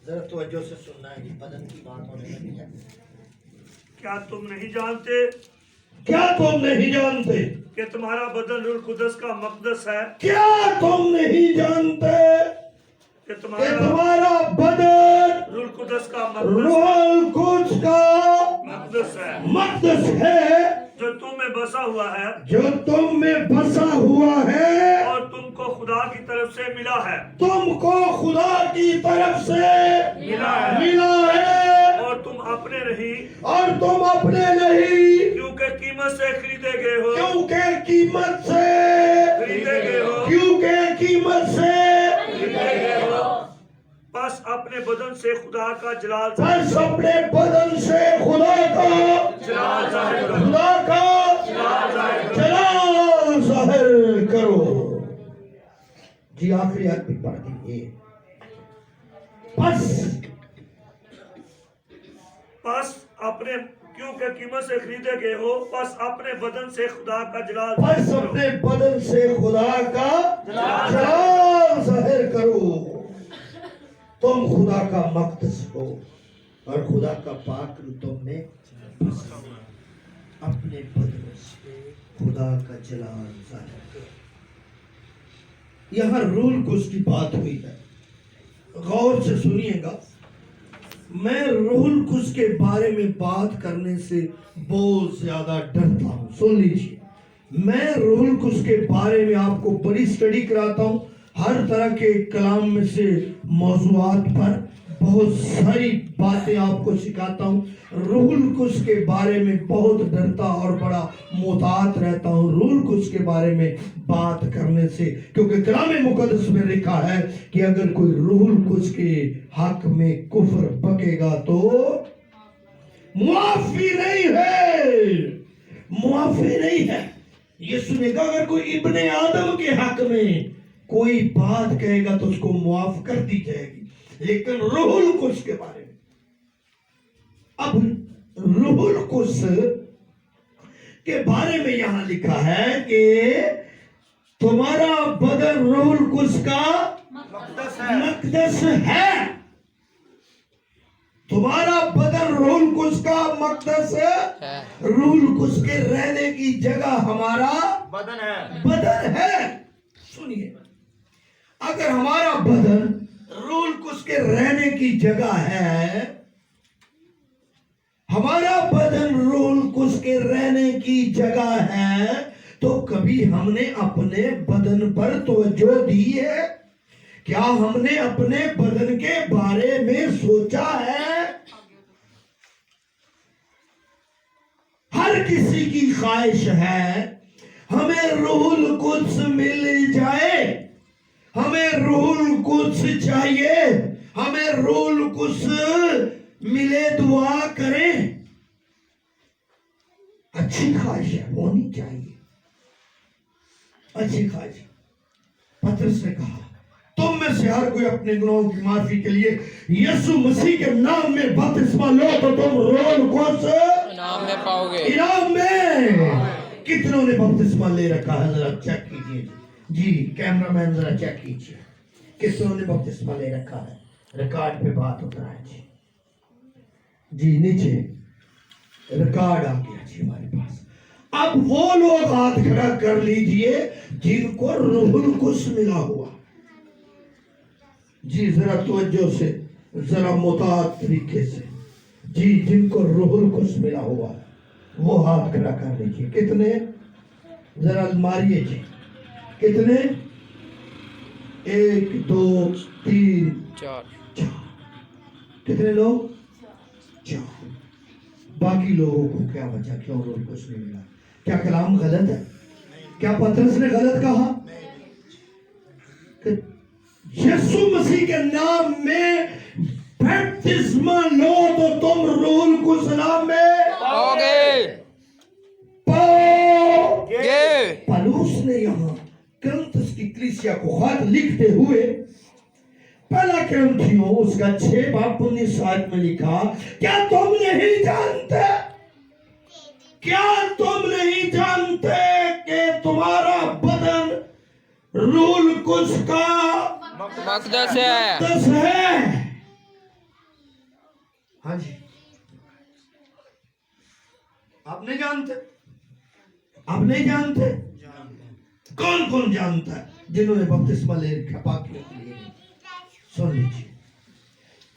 ذرا توجہ سے سننا ہے، یہ بدن کی بات ہونے لگی ہے۔ کیا تم نہیں جانتے کیا تم نہیں جانتے کہ تمہارا بدن روح القدس کا مقدس ہے؟ کیا تم نہیں جانتے کہ کہ تمہارا تمہارا بدن روح القدس کا روح القدس کا مقدس ہے مقدس ہے جو تم میں بسا ہوا ہے جو تم میں بسا ہوا ہے اور تم کو خدا کی طرف سے ملا ہے۔ تم کو خدا کی طرف سے ملا ہے ملا ہے اور تم اپنے نہیں اور تم اپنے نہیں کیونکہ قیمت سے خریدے گئے ہو کیونکہ قیمت سے خریدے گئے ہو کیونکہ قیمت سے خریدے گئے ہو۔ بس اپنے بدن سے خدا کا جلال بس اپنے بدن سے خدا کا جلال ظاہر کرو خدا کا جلال ظاہر کرو۔ جلال ظاہر کرو۔ جی آخری آیت بھی پڑھ دیجیے۔ بس اپنے کیونکہ قیمت سے خریدے گئے ہو بس اپنے بدن سے خدا کا جلال بس ظاہر کرو۔ اپنے بدن سے خدا کا جلال ظاہر کرو۔ تم خدا کا مقدس ہو اور خدا کا پاک روح تم میں بسا ہوا ہے۔ اپنے بدن سے خدا کا جلال ظاہر کرو۔ یہاں روح القدس کی بات ہوئی ہے، غور سے سنیے گا۔ میں روح القدس کے بارے میں بات کرنے سے بہت زیادہ ڈرتا ہوں، سن لیجیے۔ میں روح القدس کے بارے میں آپ کو بڑی سٹڈی کراتا ہوں، ہر طرح کے کلام میں سے موضوعات پر بہت ساری باتیں آپ کو سکھاتا ہوں۔ روح القدس کے بارے میں بہت ڈرتا اور بڑا محتاط رہتا ہوں روح القدس کے بارے میں بات کرنے سے، کیونکہ کلام مقدس میں لکھا ہے کہ اگر کوئی روح القدس کے حق میں کفر بکے گا تو معافی نہیں ہے، معافی نہیں ہے۔ یہ سنے گا اگر کوئی ابن آدم کے حق میں کوئی بات کہے گا تو اس کو معاف کر دی جائے گی، لیکن روح القدس کے بارے میں، اب روح القدس کے بارے میں یہاں لکھا ہے کہ تمہارا بدن روح القدس کا مقدس ہے۔ تمہارا بدن روح القدس کا مقدس ہے۔ روح القدس کے رہنے کی جگہ ہمارا بدن ہے۔ سنیے، اگر ہمارا بدن روح القدس کے رہنے کی جگہ ہے، ہمارا بدن روح القدس کے رہنے کی جگہ ہے، تو کبھی ہم نے اپنے بدن پر توجہ دی ہے؟ کیا ہم نے اپنے بدن کے بارے میں سوچا ہے؟ ہر کسی کی خواہش ہے ہمیں روح القدس مل جائے، ہمیں روح القدس چاہیے، ہمیں روح القدس ملے، دعا کریں۔ اچھی خواہش ہے، ہونی چاہیے، اچھی خواہش۔ پطرس نے کہا تم میں سے ہر کوئی اپنے گناہوں کی معافی کے لیے یسوع مسیح کے نام میں بپتسمہ لو تو تم روح القدس انعام میں پاؤ گے۔ انعام میں۔ کتنوں نے بپتسمہ لے رکھا ہے؟ ذرا چیک کیجیے جی، کیمرہ مین ذرا چیک کیجیے، کتنوں نے بپتسمہ لے رکھا ہے؟ ریکارڈ پہ بات ہوتا ہے جی، جی نیچے ریکارڈ آ گیا جی ہمارے پاس۔ اب وہ لوگ ہاتھ کھڑا کر لیجئے جن کو روح القدس ملا ہوا، جی ذرا توجہ سے، ذرا محتاط طریقے سے، جی جن کو روح القدس ملا ہوا وہ ہاتھ کھڑا کر لیجئے۔ کتنے؟ ذرا ماریے جی، کتنے؟ 1 2 3 4 کتنے لوگ؟ 4۔ باقی لوگوں کو کیا وجہ، کیوں روح القدس نہیں ملا؟ کیا کلام غلط ہے؟ کیا پطرس نے غلط کہا؟ کہ یسوع مسیح کے نام میں بپتسمہ لو تو تم روح القدس نام میں پاؤ گے۔ پالوس نے یہاں کرنتھس کی کلیسیا کو خط لکھتے ہوئے پہلا کرنتھیوں اس کا 6 باب 19 آیت میں لکھا، کیا تم نہیں جانتے، کیا تم نہیں جانتے کہ تمہارا بدن روح القدس کا مقدس ہے۔ مقدس ہے؟ ہاں جی آپ نہیں جانتے؟ آپ نہیں جانتے؟ کون کون جانتا ہے جنہوں نے بپتسمہ لے رکھا پاکیوں کے لیے؟ سن لیجیے.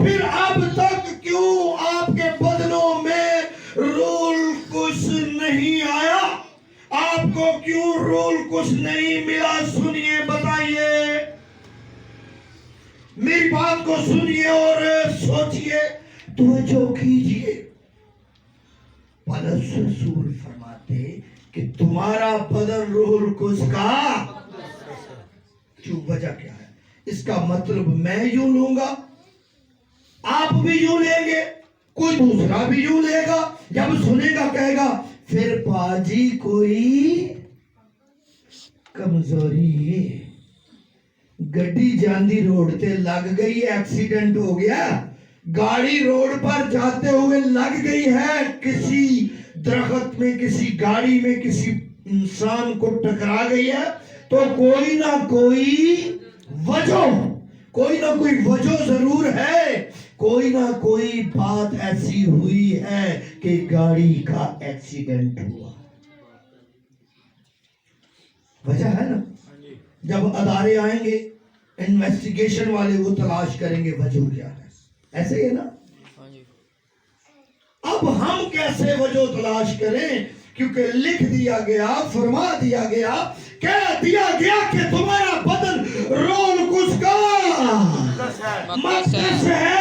پھر اب تک کیوں آپ کے بدنوں میں روح القدس نہیں آیا؟ آپ کو کیوں روح القدس نہیں ملا؟ سنیے، بتائیے، میری بات کو سنیے اور سوچیے، توجہ کیجیے. پولس رسول فرماتے کہ تمہارا بدن روح القدس کا کیوں؟ وجہ کیا ہے؟ اس کا مطلب میں یوں لوں گا، آپ بھی یوں لیں گے، کوئی دوسرا بھی یوں لے گا. جب سنے گا کہے گا پھر باجی کوئی کمزوری ہے، گڈی جاندی روڈ تے لگ گئی، ایکسیڈنٹ ہو گیا، گاڑی روڈ پر جاتے ہوئے لگ گئی ہے، کسی درخت میں، کسی گاڑی میں، کسی انسان کو ٹکرا گئی ہے، تو کوئی نہ کوئی وجہ ضرور ہے، کوئی نہ کوئی بات ایسی ہوئی ہے کہ گاڑی کا ایکسیڈنٹ ہوا. وجہ ہے نا. جب ادارے آئیں گے، انویسٹیگیشن والے وہ تلاش کریں گے وجہ کیا ہے. ایسے ہی ہے نا. اب ہم کیسے وجہ تلاش کریں؟ کیونکہ لکھ دیا گیا، فرما دیا گیا، کہہ دیا گیا کہ تمہارا بدن روح القدس کا مقدس ہے.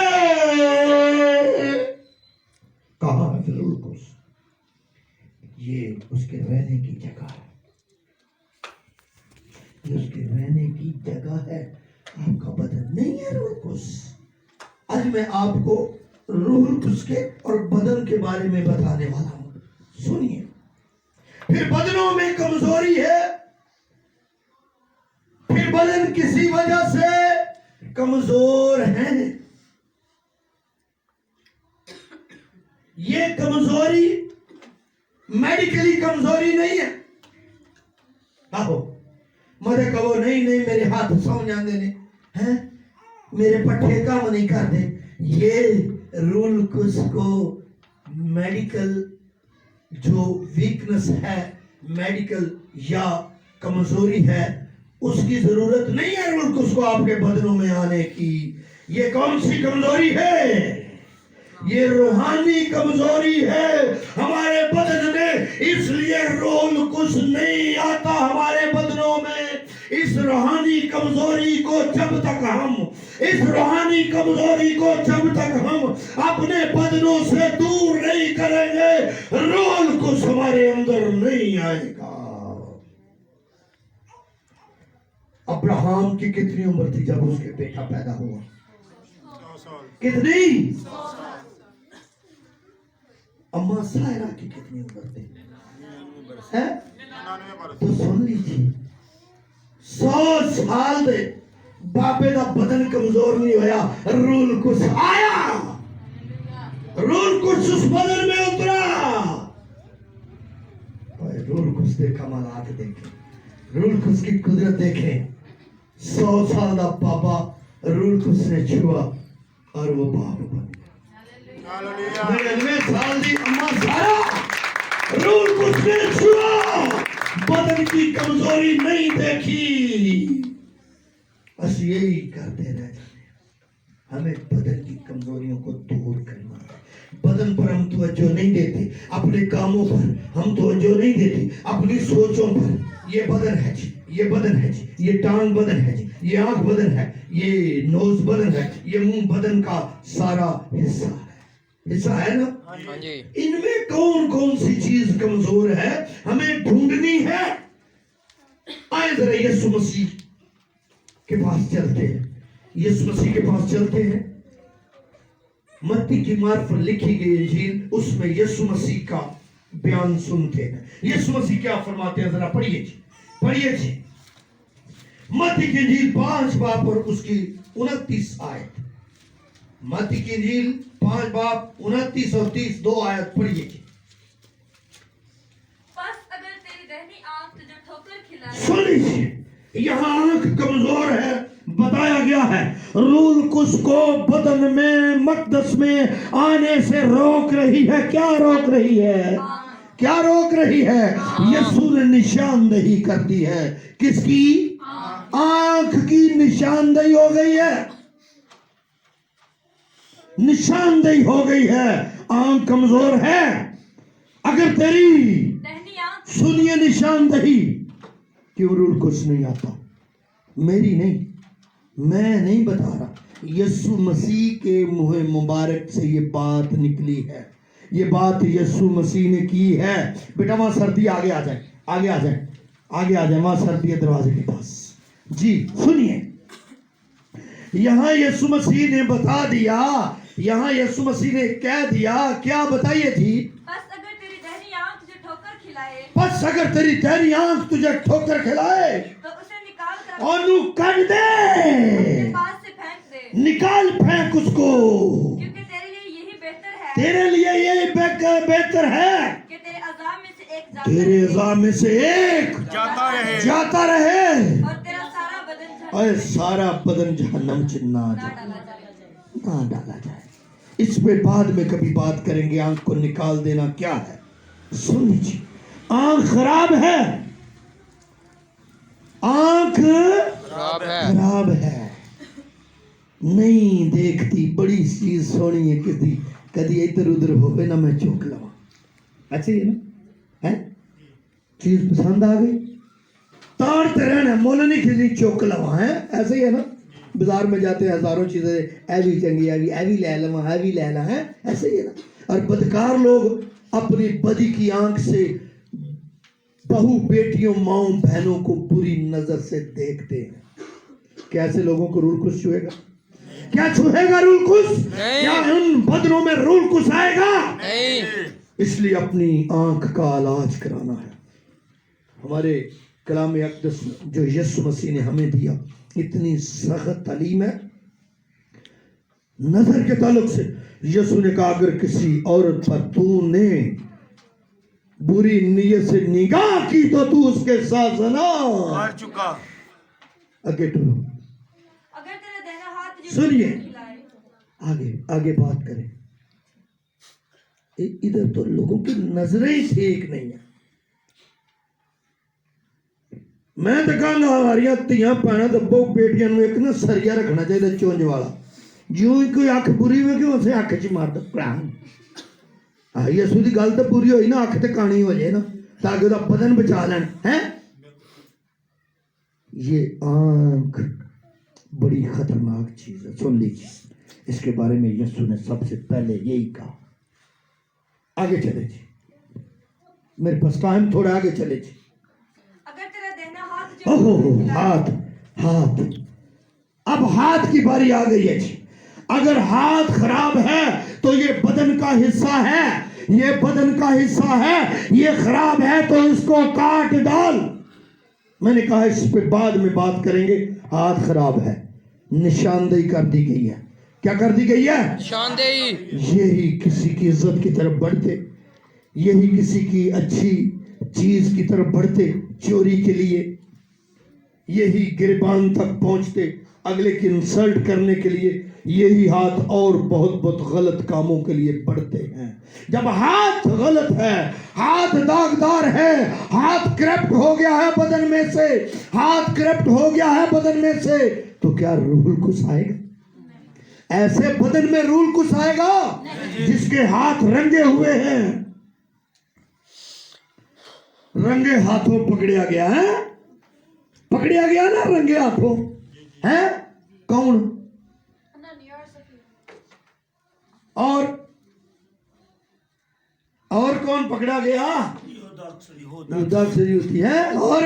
کہاں ہے روح القدس؟ یہ اس کے رہنے کی جگہ ہے، یہ اس کے رہنے کی جگہ ہے. آپ کا بدن نہیں ہے روح القدس. آج میں آپ کو روح القدس کے اور بدن کے بارے میں بتانے والا ہوں. سنیے. پھر بدنوں میں کمزوری ہے، پھر بدن کسی وجہ سے کمزور ہیں. یہ کمزوری میڈیکلی کمزوری نہیں ہے. آہو مدے کہو نہیں میرے ہاتھ سو جاندے نے ہیں، میرے پٹھے کام نہیں کر دے. یہ روح القدس کو میڈیکل جو ویکنس ہے، میڈیکل یا کمزوری ہے، اس کی ضرورت نہیں ہے روح القدس کو آپ کے بدنوں میں آنے کی. یہ کون سی کمزوری ہے؟ یہ روحانی کمزوری ہے ہمارے بدن میں. اس لیے روح القدس نہیں آتا ہمارے بدنوں میں. اس روحانی کمزوری کو جب تک ہم اپنے بدنوں سے دور نہیں کریں گے، روح القدس ہمارے اندر نہیں آئے گا. ابراہم کی کتنی عمر تھی جب اس کے بیٹا پیدا ہوا؟ کتنی؟ اما سائرہ کی کتنی عمر تھی؟ تو سن لیجیے، 100 سال دے باپے دا بدن کمزور نہیں ہویا، روح القدس آیا، روح القدس اس بدن میں اترا. روح القدس کے کمالات دیکھیں، روح القدس کی قدرت دیکھیں. 100 سال دا بابا روح القدس نے چھوا اور وہ باپ بن گیا. 99 سال دی اما سارا روح القدس نے چھوا، بدن کی کمزوری نہیں دیکھی. بس یہی کرتے رہ جاتے ہیں. ہمیں بدن کی کمزوریوں کو دور کرنا ہے. بدن پر ہم توجہ نہیں دیتے، اپنے کاموں پر ہم توجہ نہیں دیتے، اپنی سوچوں پر. یہ بدن ہے جی، یہ بدن ہے جی، یہ ٹانگ بدن ہے جی، یہ آنکھ بدن ہے، یہ نوز بدن ہے، یہ منہ بدن کا سارا حصہ ہے نا. ان میں کون کون سی چیز کمزور ہے ہمیں ڈھونڈنی ہے. آئے ذرا یسوع مسیح کے پاس چلتے ہیں. یسوع مسیح کے پاس چلتے ہیں. متی کی معرفت لکھی گئی انجیل، اس میں یسوع مسیح کا بیان سنتے ہیں. یسوع مسیح کیا فرماتے ہیں؟ ذرا پڑھیے جی. متی کی انجیل 5 باب اور اس کی 29 آیت. متی کی انجیل 5 باب 29 اور 30 2 آیت پڑھیے جی. سن لیجیے، یہاں آنکھ کمزور ہے بتایا گیا ہے. रूल कुस को बदन में मकदस में आने से रोक रही है। क्या रोक रही है? क्या रोक रही है? यीशु ने निशानदेही कर दी है। किसकी? आंख की निशानदेही हो गई है, निशानदेही हो गई है। आंख कमजोर है, अगर तेरी सुनिए निशानदेही, क्यों रूल कुछ नहीं आता? मेरी नहीं, मैं नहीं बता रहा, यीशु मसीह के मुंह मुबारक से ये बात निकली है। ये बात यीशु मसीह ने की है। बेटा वहां सर्दी, आगे आ जाए, आगे आ जाए, आगे आ जाए, वहां सर्दी है दरवाजे के पास। जी सुनिए, यहां यीशु मसीह ने बता दिया, यहां यीशु मसीह ने कह दिया, क्या बताइए जी? बस अगर तेरी दाहिनी आंख तुझे ठोकर खिलाए, बस अगर तेरी दाहिनी आंख तुझे ठोकर खिलाए तो उसे निकाल कर और नू कर दे, अपने पास से फेंक दे, निकाल फेंक उसको, क्योंकि तेरे लिए यही बेहतर है तेरे लिए यही बेहतर है कि तेरे अज़ाम में से एक तेरे अज़ाम में से एक जाता रहे जाता रहे और तेरा सारा बदन और सारा बदन जहन्नम में ना डाला जाए। इस पे बाद में कभी बात करेंगे। आंख को निकाल देना क्या है? सुन लीजिए, आंख खराब है, आंख खराब है, नहीं देखती, बड़ी चीज सोनी है, कदी कदी इधर उधर होवे ना मैं चौक लवा। अच्छा ये ना है, चीज पसंद आ गई ताड़ते रहना, मोल नहीं खिलनी, चौक लवा है। ऐसे ही है ना, बाजार में जाते हैं हजारों चीजें, ऐ भी चंगी, ऐ भी ले लवा, ऐ भी ले ला, है ऐसे ही है ना। और बदकार लोग अपनी बदी की आंख से बहू बेटियों माओ बहनों को बुरी नजर से देखते हैं। क्या ऐसे लोगों को रूल कुछ छुएगा? क्या छुएगा रूल कुछ? क्या उन बदनों में रूल कुछ आएगा? नहीं। इसलिए अपनी आंख का इलाज कराना है। हमारे कलाम अक़दस जो यीशु मसीह ने हमें दिया, इतनी सख्त तालीम है नजर के ताल्लुक से। यीशु ने कहा, अगर किसी औरत पर तूने बुरी नीयत से निगाह की तो तू उसके साथ ज़ना कर चुका। आगे टूरो, अगर तेरा दाहिना हाथ तुझे सुनिए, ठोकर खिलाए, आगे आगे बात करें। इधर तो लोगों की नजरें ही ठीक नहीं है। मैं तो कहना हमारिया धियां भैणां ते बहु बेटियां नूं एक ना सरिया रखना चाहिए चुंझ वाला, जिਉਂ ही कोई अख बुरी हो गई उसे अख च मार दो भरा। यसू की गल तो पूरी होई ना, अख ते कानी हो जाए ना, ताकि उसका बदन बचा लें। हैं ये आंख बड़ी खतरनाक चीज है, सुन लीजिए, इसके बारे में यीशु ने सबसे पहले यही कहा। आगे चले जी, मेरे पास टाइम थोड़ा, आगे चले जी। अगर तेरा दाहिना हाथ तुझे ओहो ठोकर खिलाए, हाथ, हाथ, अब हाथ की बारी आ गई है जी। अगर हाथ खराब है तो ये बदन का हिस्सा है, ये बदन का हिस्सा है, ये खराब है तो इसको काट डाल। मैंने कहा इस पे बाद में बात करेंगे। हाथ खराब है, निशानदेही कर दी गई है। क्या कर दी गई है? निशानदेही। यही किसी की इज्जत की तरफ बढ़ते, यही किसी की अच्छी चीज की तरफ बढ़ते चोरी के लिए, यही गिरबान तक पहुंचते अगले की इंसल्ट करने के लिए, यही हाथ और बहुत बहुत गलत कामों के लिए बढ़ते हैं। जब हाथ गलत है, हाथ दागदार है, हाथ करप्ट हो गया है बदन में से, हाथ करप्ट हो गया है बदन में से, तो क्या रूल कुछ आएगा? ऐसे बदन में रूल कुछ आएगा जिसके हाथ रंगे हुए हैं, रंगे हाथों पकड़ा गया है, पकड़ा गया ना रंगे हाथों है। कौन? और कौन पकड़ा गया? युद्धाक्षरी होती है। और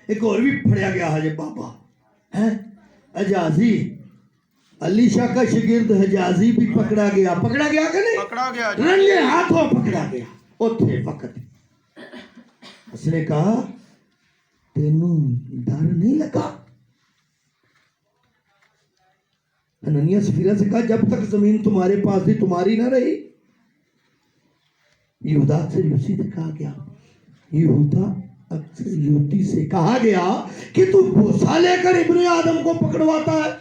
एक और भी फड़या गया है बाबा है हजाजी, अली शाह का शागिर्द हजाजी भी पकड़ा गया। पकड़ा गया कि नहीं? पकड़ा गया। रंगे हाथों पकड़ा गया। उठे वक्त उसने कहा, तेनू डर नहीं लगा? हननिया सफीरा से कहा, जब तक जमीन तुम्हारे पास थी तुम्हारी ना रही। यहूदा से उसी ने कहा गया, यहूदा युवती से कहा गया कि तू बोसा लेकर इब्ने आदम को पकड़वाता है।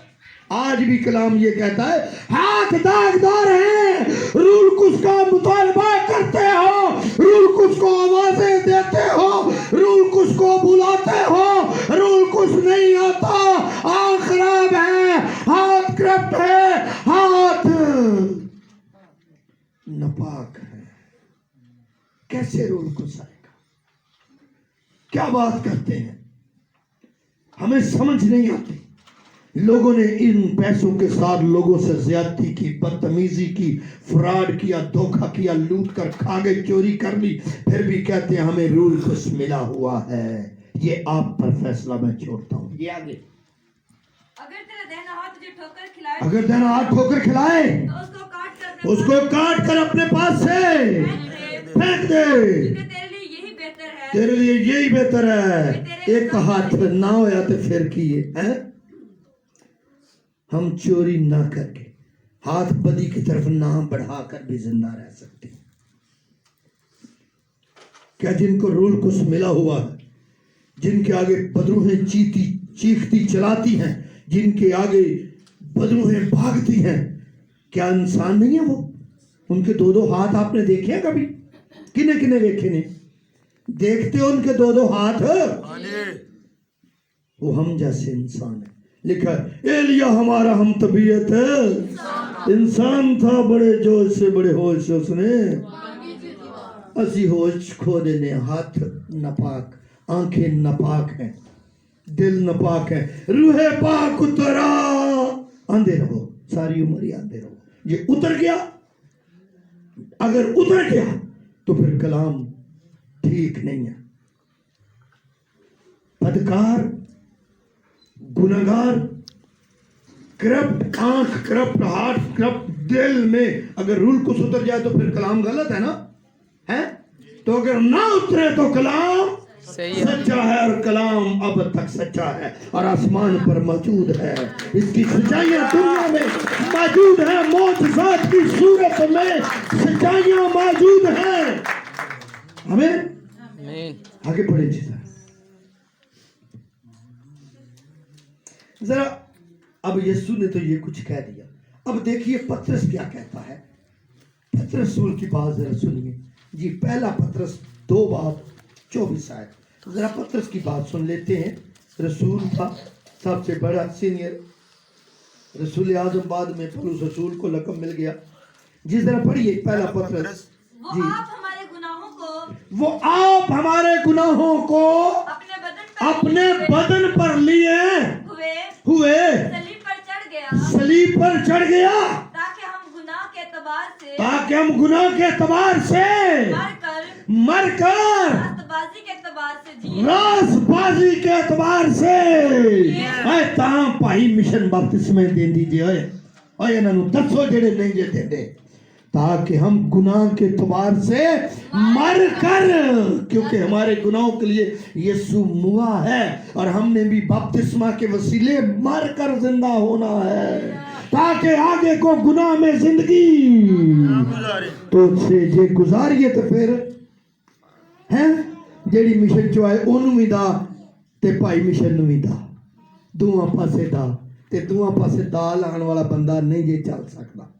आज भी कलाम ये कहता है हाथ दागदार हैं, रूल कुछ का मुतालबा करते हो, रूल कुछ को आवाजें देते हो, रूल कुछ को बुलाते हो, रूल कुछ नहीं आता, आँख खराब है, हाथ करप्ट है, हाथ नापाक है। कैसे रूल कुछ आएगा? क्या बात करते हैं, हमें समझ नहीं आती। लोगों ने इन पैसों के साथ लोगों से ज्यादती की, बदतमीजी की, फ्रॉड किया, धोखा किया, लूट कर खा गए, चोरी कर ली, फिर भी कहते हैं हमें रूल कुछ मिला हुआ है। ये आप पर फैसला मैं छोड़ता हूँ। ये आगे, अगर तेरा दाहिना हाथ तुझे ठोकर खिलाए, अगर दाहिना हाथ ठोकर खिलाए तो उसको काट कर अपने पास से फेंक दे। क्योंकि तेरे लिए यही बेहतर है। तेरे लिए यही बेहतर है। एक हाथ ना होया तो फिर किए हैं, हम चोरी ना करके हाथ बदी की तरफ ना बढ़ाकर भी जिंदा रह सकते हैं। क्या जिनको रूल कुछ मिला हुआ है, जिनके आगे बदरूहें चीखती चलाती हैं, जिनके आगे बदरूहें भागती हैं, क्या इंसान नहीं है वो? उनके दो दो हाथ आपने देखे हैं कभी? किने किने देखे ने? देखते हो उनके दो दो हाथ? वो हम जैसे इंसान है। लिखा एलिया हमारा हम तबीयत है, इंसान था बड़े जोश से बड़े होश से उसने असी होश खो देने। हाथ नापाक, आंखें नापाक हैं, दिल नापाक है, रूहे पाक उतरा। आंधे रहो, सारी उम्र ही आंधे रहो। ये उतर गया, अगर उतर गया तो फिर कलाम ठीक नहीं है। बदकार, गुनहगार, करप्ट आंख, करप्ट हार्ट, करप्ट दिल में अगर रूल कुछ उतर जाए तो फिर कलाम गलत है ना? है तो अगर ना उतरे तो कलाम सच्चा है, और कलाम अब तक सच्चा है और आसमान पर मौजूद है। इसकी सच्चाइयां दुनिया में मौजूद है, मौजूदात की सूरत में सच्चाइयां मौजूद हैं। हमें आगे बढ़े जरा। अब यीशु ने तो ये कुछ कह दिया, अब देखिए पतरस क्या कहता है। पतरस रसूल की बात जरा सुनिए जी। पहला पतरस 2:24 आए। जरा पतरस की बात सुन लेते हैं। रसूल था, सबसे बड़ा सीनियर रसूल आजम, बाद में पौलुस रसूल को लक़ब मिल गया जी। जरा पढ़िए पहला पतरस जी। वो आप हमारे गुनाहों को अपने बदन पर लिए हुए सलीब पर चढ़ गया, ताकि हम गुनाह के एतबार से मरकर रासबाजी के एतबार से तां भाई मिशन बपतिस्मे दे दीजिए और इन्होंने दसो जेड़े नहीं जे देंदे, ताकि हम गुनाह के एतबार से मर कर, क्योंकि हमारे गुनाहों के लिए यीशु मुआ है और हमने भी बपतिस्मा के वसीले मर कर जिंदा होना है, ताकि आगे को गुनाह में जिंदगी तो से जे गुजारिए। तो फिर है जेड़ी मिशन चो आए ओनू भी दा ते भाई मिशन नू भी दा, दोवां पासे दा, ते दोवां पासे दा लाण वाला बंदा नहीं जे चल सकता।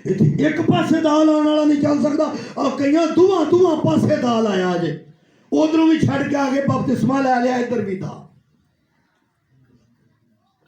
एक पासे दाल आने वाला नहीं चल सकता और कई दोवां पासे दाल आया जे, उधरों भी छड़ के आगे बपतिस्मा ले लिया, इधर भी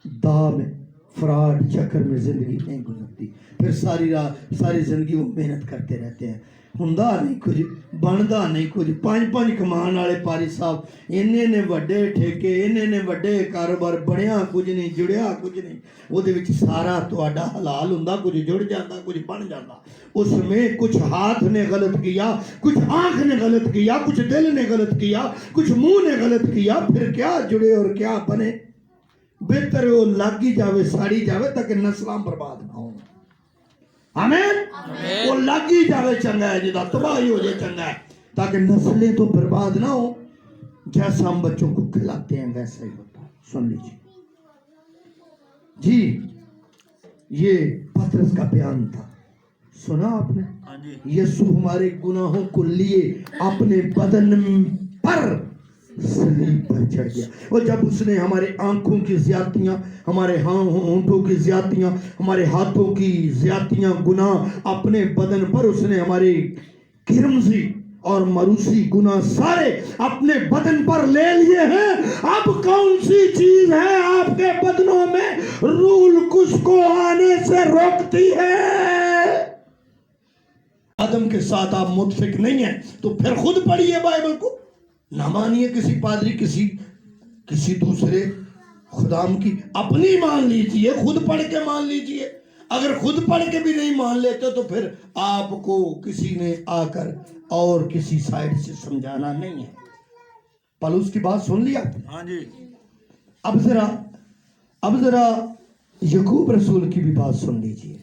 दा में फ्रॉड चक्कर में जिंदगी नहीं गुजरती। फिर सारी जिंदगी वो मेहनत करते रहते हैं, हुंदा नहीं कुछ, बनदा नहीं कुछ। 5-5 कमान वाले पारी साहब, इन्ने ने वड्डे ठेके, इन्ने ने वड्डे कारोबार, बनया कुछ नहीं, जुड़िया कुछ नहीं। ਉਹਦੇ ਵਿੱਚ सारा ਤੁਹਾਡਾ हलाल ਹੁੰਦਾ, कुछ जुड़ जाता, कुछ बन जाता। उसमें कुछ हाथ ने गलत किया, कुछ आंख ने गलत किया, कुछ दिल ने गलत किया, कुछ मुंह ने गलत किया, फिर क्या जुड़े और क्या बने? बेहतर वो लागी जावे, साड़ी जावे, ताकि नस्लां बर्बाद ना हो। आमीन। वो लागी जावे चंगा है, जिदा तबाही हो जाए चंगा है, ताकि नस्लें तो बर्बाद ना हो। जैसा हम बच्चों को खिलाते हैं वैसा ही होता है। सुन लीजिए जी, ये पतरस का बयान था, सुना आपने? यीशु हमारे गुनाहों को लिए अपने बदन पर सलीब पर चढ़ गया। और जब उसने हमारे आंखों की ज्यादतियां, हमारे होंठों की ज्यादतियां, हमारे हाथों की ज्यादतियां, गुनाह अपने बदन पर उसने हमारे किरमजी और मरूसी गुनाह सारे अपने बदन पर ले लिए हैं। अब कौन सी चीज है आपके बदनों में रूल कुछ को आने से रोकती है? आदम के साथ आप मुतफिक नहीं है तो फिर खुद पढ़िए बाइबल को, ना मानिए किसी पादरी किसी दूसरे खुदाम की, अपनी मान लीजिए, खुद पढ़ के मान लीजिए। अगर खुद पढ़ के भी नहीं मान लेते तो फिर आपको किसी ने आकर और किसी साइड से समझाना नहीं है। पौलुस की बात सुन लिया? हाँ जी। अब जरा याकूब रसूल की भी बात सुन लीजिए।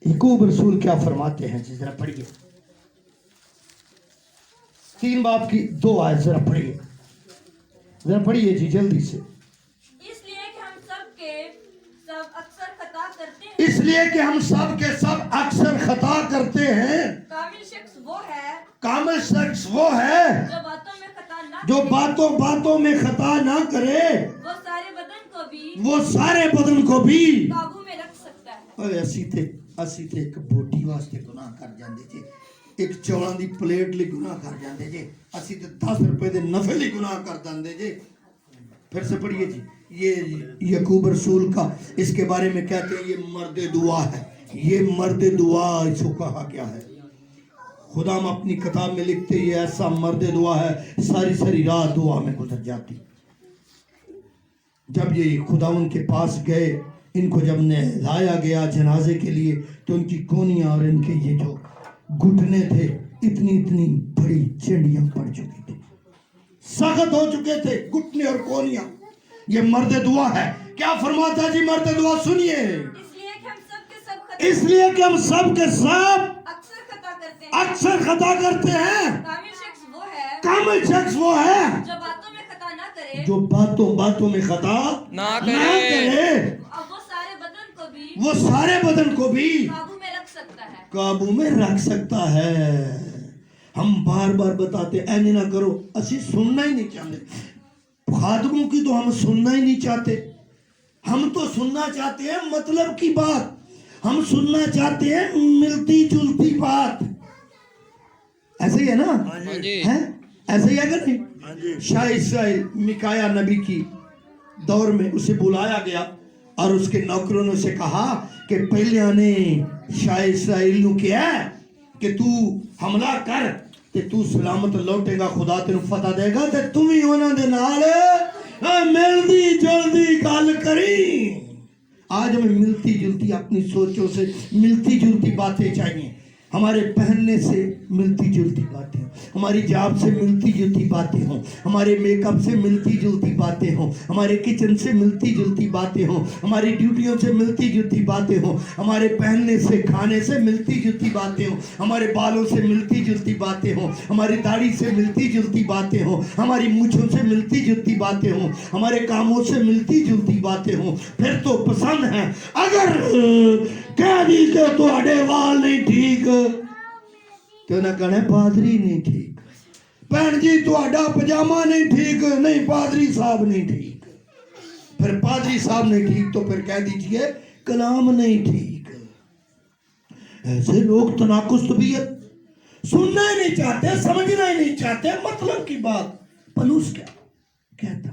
याकूब रसूल क्या फरमाते हैं जी, जरा पढ़िए। 3 बाब की 2 आयत जरा पढ़िए जी जल्दी से। इसलिए कि हम सब अक्सर खता करते हैं। इसलिए कि हम सब के सब अक्सर खता करते हैं। कामिल शख्स वो है जो बातों में खता ना करे, वो सारे बदन को भी काबू में रख सकता है। ओए ਅਸੀਂ ਤੇ ਇੱਕ ਬੋਟੀ ਵਾਸਤੇ ਗੁਨਾਹ ਕਰ ਜਾਂਦੇ ਜੀ, ਇੱਕ ਚੌਲਾਂ ਦੀ ਪਲੇਟ ਲਈ ਗੁਨਾਹ ਕਰ ਜਾਂਦੇ ਜੀ, ਅਸੀਂ ਤੇ 10 रुपए ਦੇ ਨਫੇ ਲਈ ਗੁਨਾਹ ਕਰ ਦਿੰਦੇ ਜੀ। फिर से पढ़िए जी, ये याकूब रसूल का इसके बारे में कहते हैं ये मर्द दुआ है। ये मर्द दुआ इसको कहा क्या है? खुदाम अपनी किताब में लिखते ये ऐसा मर्द दुआ है, सारी रात दुआ में गुजर जाती। जब ये खुदा उनके पास गए, इनको जब लाया गया जनाजे के लिए, तो उनकी कोनियां और इनके ये जो घुटने थे इतनी बड़ी चंडियां पड़ चुकी थी, सख्त हो चुके थे घुटने और कोनियां। ये मर्द दुआ है। क्या फरमाता जी मर्द दुआ? सुनिए। इसलिए कि हम सब के सब अक्सर खता करते हैं। कामिल शख्स वो है जो बातों में खता ना करे। वो सारे बदन को भी काबू में रख सकता है। हम बार बताते ऐसे ना करो, असी सुनना ही नहीं चाहते। खादमों की तो हम सुनना ही नहीं चाहते। हम तो सुनना चाहते हैं मतलब की बात, हम सुनना चाहते हैं मिलती जुलती बात। ऐसे ही है ना? है ऐसे ही है कि नहीं? शाह इस्राइल मिकाया नबी की दौर में उसे बुलाया गया और उसके नौकरों ने उसे कहा कि पहले आने शाह इस्राइल नु क्या कि तू हमला कर ते तू सलामत लौटेगा, खुदा तेन फतह देगा ते तुम ही उन्हां दे नाल मिलदी जुलदी गल करी। आज हमें मिलती जुलती अपनी सोचों से मिलती जुलती बातें चाहिए। हमारे पहनने से मिलती जुलती बातें, हमारी जॉब से मिलती जुलती बातें हों, हमारे मेकअप से मिलती जुलती बातें हों, हमारे किचन से मिलती जुलती बातें हों, हमारी ड्यूटियों से मिलती जुलती बातें हों, हमारे पहनने से खाने से मिलती जुलती बातें हों, हमारे बालों से मिलती जुलती बातें हों, हमारी दाढ़ी से मिलती जुलती बातें हों, हमारी मूंछों से मिलती जुलती बातें हों, हमारे कामों से मिलती जुलती बातें हों, फिर तो पसंद है। अगर कह दी कि तुम्हारे वाल नहीं ठीक क्यों ना कहना पादरी नहीं ठीक, भैन जी तुम्हारा पजामा नहीं ठीक, नहीं पादरी साहब नहीं ठीक। फिर पादरी साहब नहीं ठीक तो फिर कह दीजिए कलाम नहीं ठीक। ऐसे लोग तनाकुस तबीयत सुनना ही नहीं चाहते, समझना ही नहीं चाहते मतलब की बात। पलूस क्या कहता,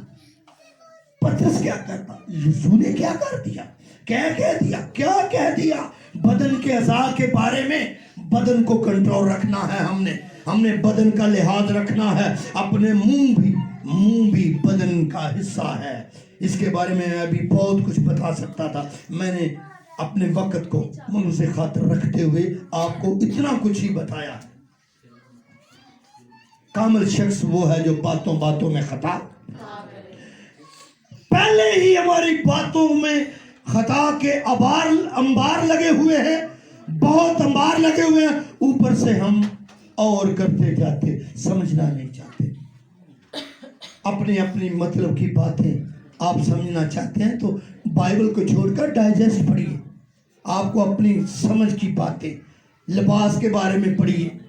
पतरस क्या करता, यीशु ने क्या कर दिया, क्या कह दिया। बदन के अज़ा के बारे में बदन को कंट्रोल रखना है, हमने बदन का लिहाज रखना है। अपने मुंह भी बदन का हिस्सा है। इसके बारे में अभी बहुत कुछ बता सकता था, मैंने अपने वक्त को मुंह से खातिर रखते हुए आपको इतना कुछ ही बताया। कामिल शख्स वो है जो बातों में खता, पहले ही हमारी बातों में खता के अंबार लगे हुए हैं, बहुत अंबार लगे हुए हैं, ऊपर से हम और करते जाते, समझना नहीं चाहते। अपनी मतलब की बातें आप समझना चाहते हैं तो बाइबल को छोड़कर डाइजेस्ट पढ़िए। आपको अपनी समझ की बातें, लिबास के बारे में पढ़िए,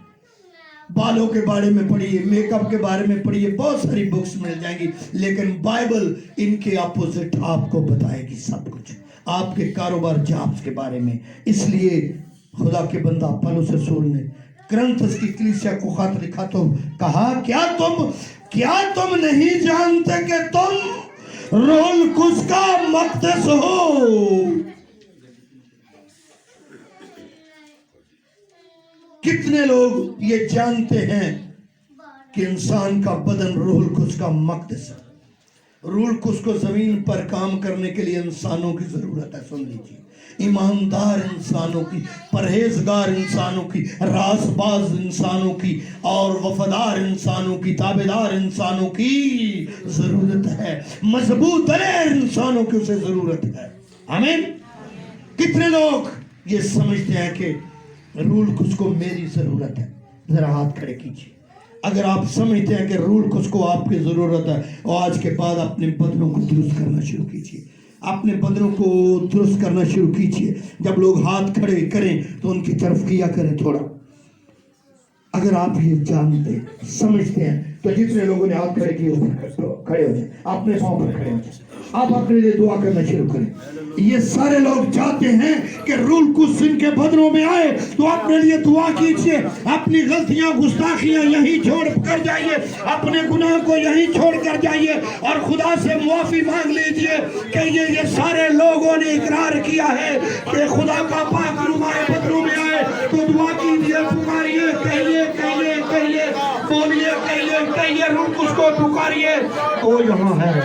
بالوں کے بارے میں پڑھیے، میک اپ کے بارے میں پڑھیے، بہت ساری بکس مل جائیں گی، لیکن بائبل ان کے اپوزٹ آپ کو بتائے گی سب کچھ، آپ کے کاروبار جابس کے بارے میں۔ اس لیے خدا کے بندہ پولس رسول نے کرنتھس کی کلیسیا کو خط لکھا تو کہا کیا تم نہیں جانتے کہ تم روح القدس کا مقدس ہو؟ کتنے لوگ یہ جانتے ہیں کہ انسان کا بدن روح القدس کا مقدس ہے؟ روح القدس کو زمین پر کام کرنے کے لیے انسانوں کی ضرورت ہے، سن لیجیے، ایماندار انسانوں کی، پرہیزگار انسانوں کی، راز باز انسانوں کی، اور وفادار انسانوں کی، تابعدار انسانوں کی ضرورت ہے، مضبوط دلیر انسانوں کی اسے ضرورت ہے۔ آمین۔ کتنے لوگ یہ سمجھتے ہیں کہ روح القدس کو میری ضرورت ہے؟ ذرا ہاتھ کھڑے کیجیے۔ اگر آپ سمجھتے ہیں کہ روح القدس کو آپ کی ضرورت ہے، اور آج کے بعد اپنے بدنوں کو درست کرنا شروع کیجیے، اپنے بدنوں کو درست کرنا شروع کیجیے۔ جب لوگ ہاتھ کھڑے کریں تو ان کی طرف کیا کریں تھوڑا۔ اگر آپ یہ جانتے سمجھتے ہیں تو جتنے لوگوں نے ہاتھ کھڑے کیے کھڑے ہو جائیں، اپنے پاؤں پر کھڑے ہو جائیں، آپ اپنے لیے دعا کرنا شروع کریں۔ یہ سارے لوگ چاہتے ہیں کہ روح القدس ان کے بدنوں میں آئے، تو اپنے لیے دعا کیجئے، اپنی غلطیاں گستاخیاں یہیں چھوڑ کر جائیے، اپنے گناہ کو یہیں چھوڑ کر جائیے، اور خدا سے معافی مانگ لیجئے کہ یہ سارے لوگوں نے اقرار کیا ہے کہ خدا کا پاک روح ہمارے بدنوں میں آئے۔ تو دعا کیجئے، پکاریے، کہیے بولیے، کہیے روح القدس کو پکاریے، وہ یہاں ہے۔